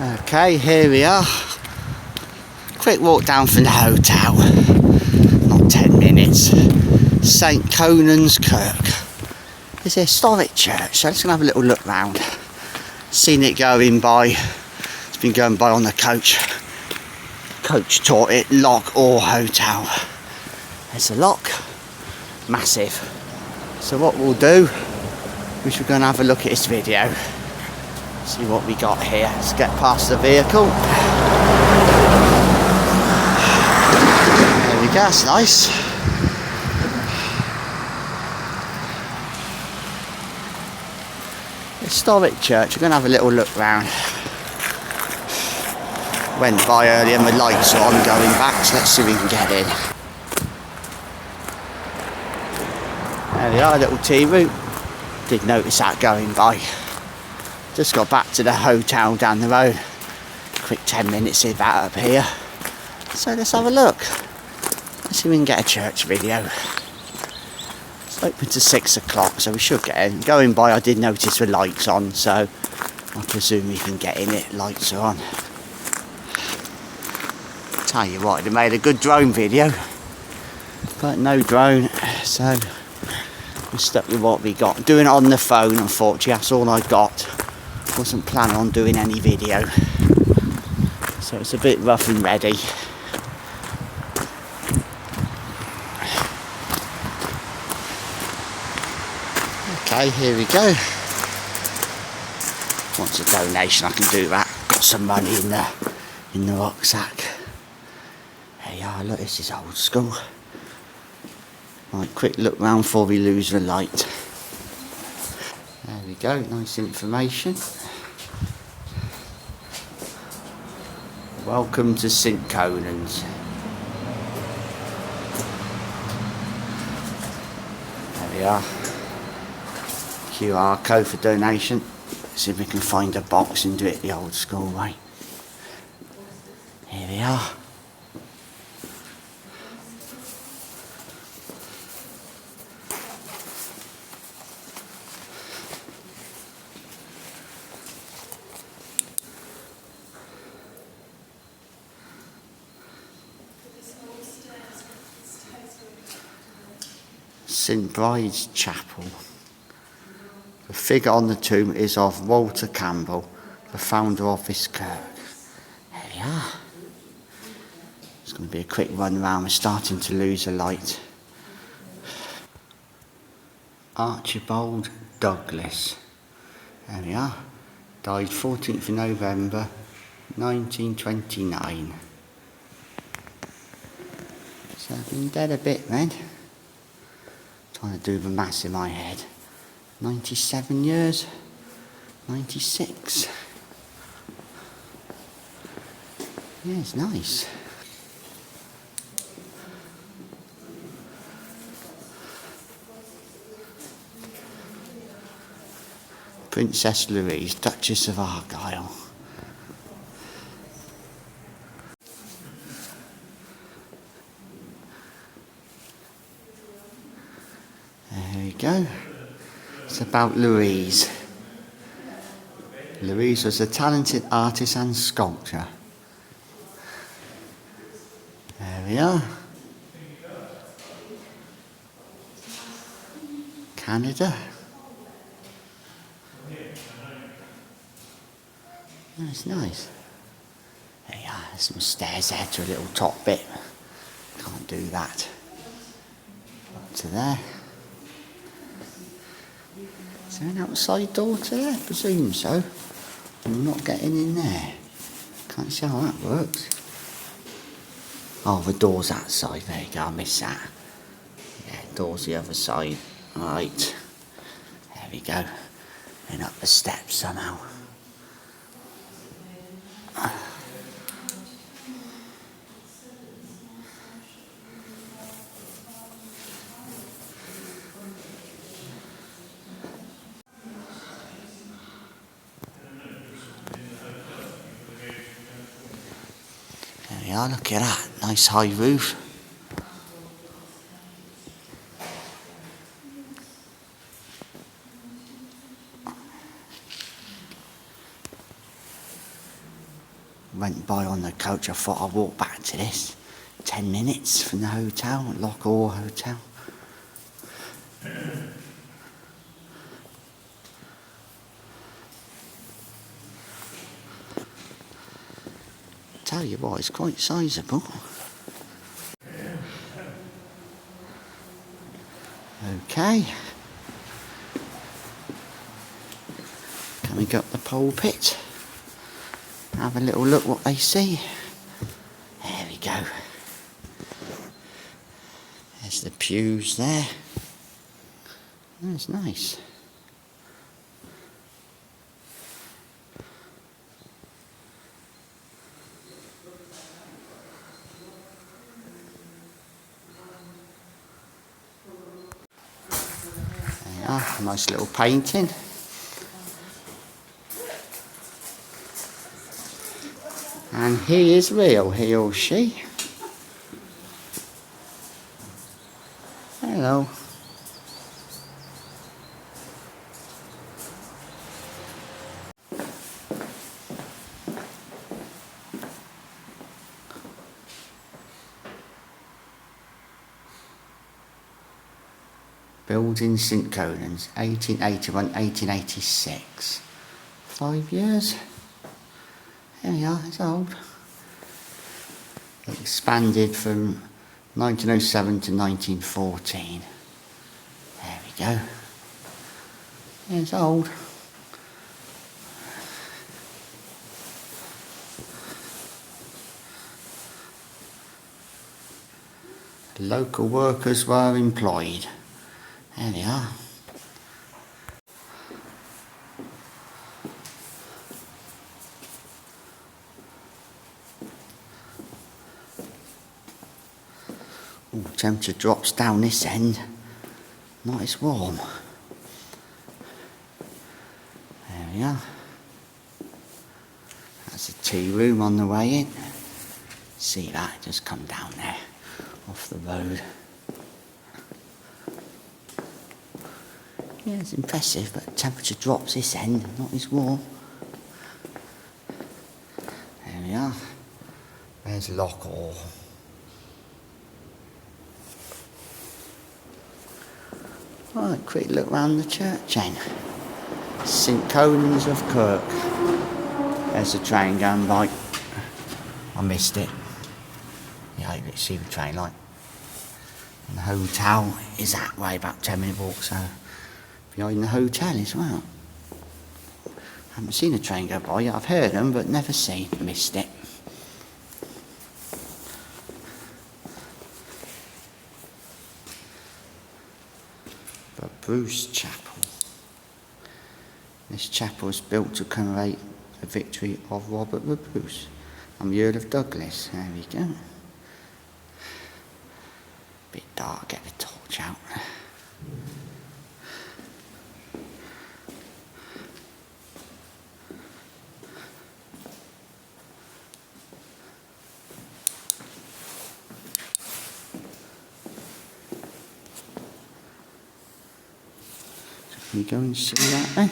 Okay, here we are. Quick walk down from the hotel. Not 10 minutes. St Conan's Kirk. It's a historic church, so I'm just going to have a little look round. Seen it going by. It's been going by on the coach. Coach taught it Loch Awe Hotel. There's a lock. Massive. So what we'll do, we should go and have a look at this video. See what we got here. Let's get past the vehicle. There we go, that's nice. Historic church, we're going to have a little look round. Went by earlier and the lights are on going back, so let's see if we can get in. There we are, a little tea route. Did notice that going by. Just got back to the hotel down the road. Quick 10 minutes of that up here. So let's have a look. Let's see if we can get a church video. It's open to 6 o'clock, so we should get in. Going by, I did notice the lights on, so I presume we can get in it. Lights are on. Tell you what, they made a good drone video, but no drone, so we're stuck with what we got. Doing it on the phone, unfortunately, that's all I got. Wasn't planning on doing any video, so it's a bit rough and ready. Okay, here we go. Wants a donation, I can do that. Got some money in the rucksack. There you are, look, this is old school. Right, quick look round before we lose the light. There we go, nice information. Welcome to St Conan's. There we are. QR code for donation. See if we can find a box and do it the old school way. Here we are. St Bride's Chapel. The figure on the tomb is of Walter Campbell, the founder of this kirk. There we are. It's going to be a quick run round. We're starting to lose the light. Archibald Douglas. There we are. Died 14th of November 1929. So I've been dead a bit then. Trying to do the maths in my head. 97 years. 96. Yeah, it's nice. Princess Louise, Duchess of Argyll. There we go. It's about Louise. Louise was a talented artist and sculptor. There we are. Canada. That's nice. There you are, there's some stairs there to a little top bit. Can't do that. Up to there. Is there an outside door to there? I presume so. And we're not getting in there. Can't see how that works. Oh, the door's that side. There you go, I missed that. Yeah, door's the other side. Right. There we go. And up the steps somehow. There we are, look at that. Nice high roof. went by on the coach. I thought I'd walk back to this. 10 minutes from the hotel, Loch Awe Hotel. Tell you what, it's quite sizable. Okay. Coming up the pulpit. Have a little look what they see. There we go. There's the pews there. That's nice. There you are, nice little painting. And he is real, he or she. Hello. Building St Conan's, 1881-1886. 5 years. There we are, it's old. It expanded from 1907 to 1914. There we go. It's old. Local workers were employed. There they are. Ooh, temperature drops down this end. Nice warm. There we are. That's a tea room on the way in. See that? Just come down there off the road. Yeah, it's impressive, but temperature drops this end, not as warm. There we are. There's Loch Awe. Right, quick look round the church then. St Conan's of Kirk. There's the train going by. I missed it. Yeah, you can see the train light. And the hotel is that way, about 10-minute walk, so behind the hotel as well. Haven't seen a train go by yet. I've heard them, but never seen. Missed it. But Bruce Chapel. This chapel was built to commemorate the victory of Robert the Bruce and the Earl of Douglas. There we go. Bit dark, get the torch out. Can you go and see that then?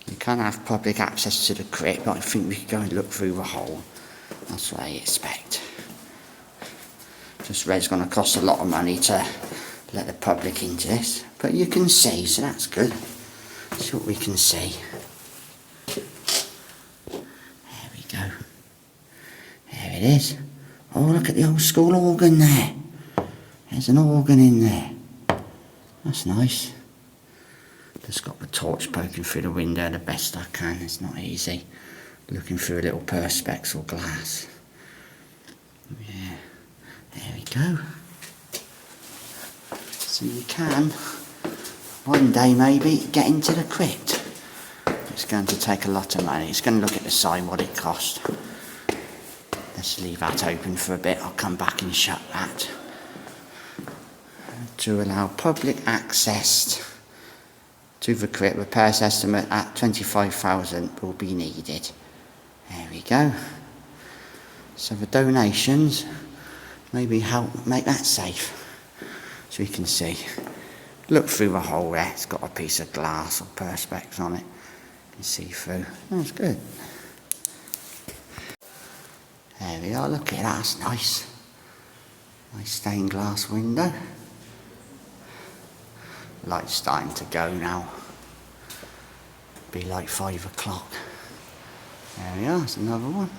You can't have public access to the crypt, but I think we could go and look through the hole. That's what I expect. Just Red's going to cost a lot of money to let the public into this, but you can see, so that's good. See what we can see. There we go. There it is. Oh, look at the old school organ there. There's an organ in there. That's nice. Just got the torch poking through the window the best I can. It's not easy. Looking through a little perspex or glass. Yeah. There we go. So you can, one day maybe, get into the crypt. It's going to take a lot of money. It's going to look at the sign, what it cost. Let's leave that open for a bit. I'll come back and shut that. To allow public access to the crypt, repairs estimate at 25,000 will be needed. There we go. So the donations maybe help make that safe. So you can see. Look through the hole there. It's got a piece of glass or perspex on it. can see through. That's good. There we are, look at that, that's nice. Nice stained glass window. Light's starting to go now. Be like 5 o'clock. There we are, that's another one.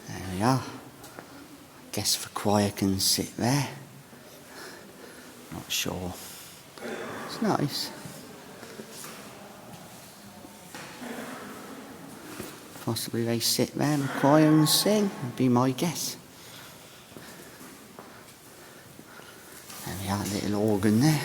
There we are. Guess the choir can sit there. Not sure. It's nice. Possibly they sit there in the choir and sing, would be my guess. There we are, little organ there.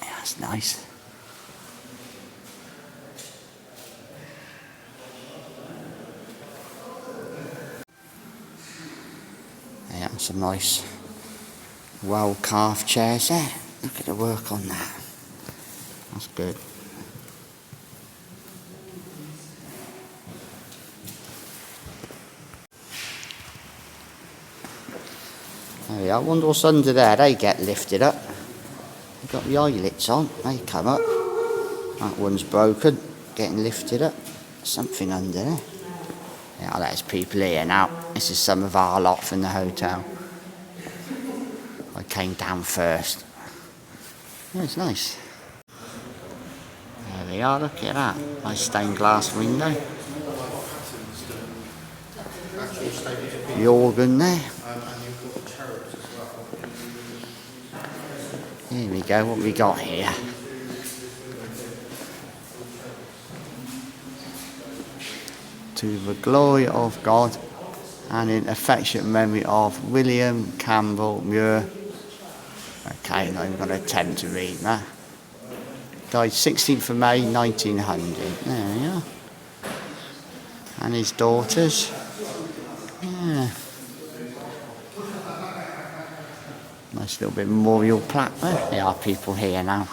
Yeah, that's nice. Some nice well carved chairs there. Look at the work on that. That's good. There we are. I wonder what's under there. They get lifted up. They've got the eyelets on. They come up. That one's broken. Getting lifted up. Something under there. Yeah, there's people here now. This is some of our lot from the hotel. I came down first. Yeah, it's nice. There we are, look at that. Nice stained glass window. The organ there. Here we go, what we got here? To the glory of God and in affectionate memory of William Campbell Muir. Okay, I'm not even going to attempt to read that. Died 16th of May 1900. There we are. And his daughters. Yeah. Nice little bit memorial plaque there. There are people here now.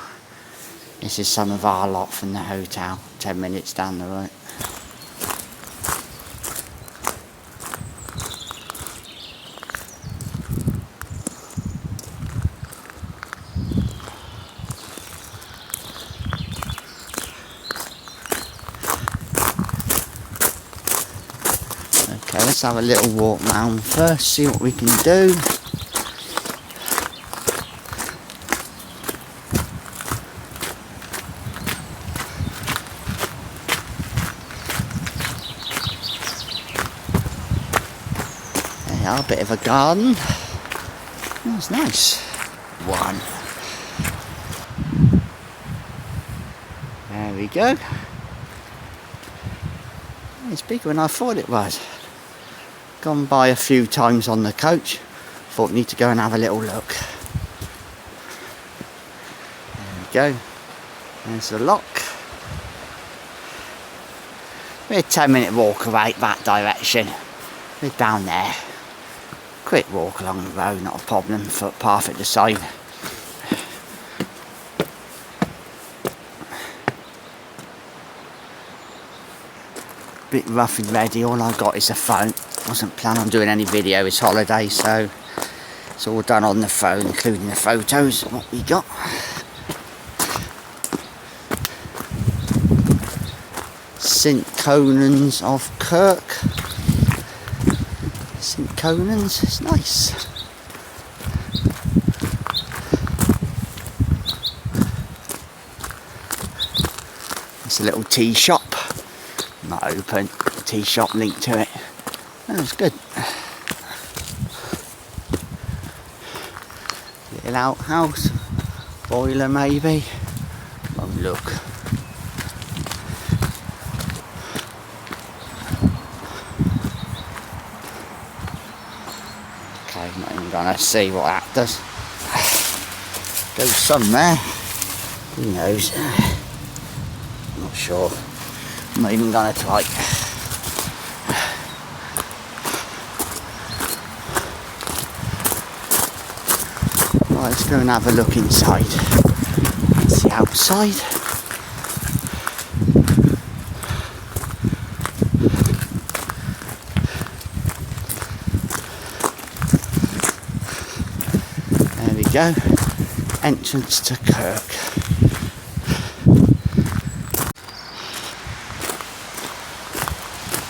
This is some of our lot from the hotel, 10 minutes down the road. Okay, let's have a little walk round first, see what we can do. There we are, a bit of a garden. That's nice. One. There we go. It's bigger than I thought it was. Gone by a few times on the coach. Thought we need to go and have a little look. There we go. There's the lock. We're a 10-minute walk away that direction. We're down there. Quick walk along the road, not a problem. Footpath at the side. Bit rough and ready. All I got is a phone. Wasn't planning on doing any video this holiday, so it's all done on the phone, including the photos of what we got. St Conan's of Kirk. St Conan's, it's nice. It's a little tea shop. Not open. Tea shop linked to it. That's good. Little outhouse. Boiler maybe. Oh look. Okay, I'm not even gonna see what that does. Goes somewhere. Who knows? I'm not sure. I'm not even gonna try. through and have a look inside. That's the outside. There we go. Entrance to Kirk.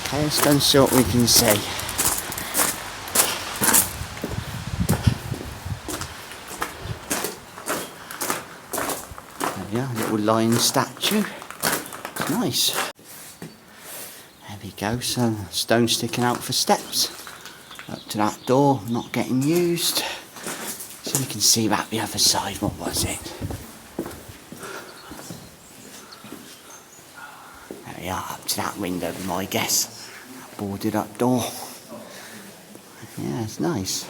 Okay, let's go and see what we can see. There we are, little lion statue. It's nice. There we go, some stone sticking out for steps. Up to that door, not getting used. So we can see back the other side. What was it? There we are, up to that window, my guess. Boarded up door. Yeah, it's nice.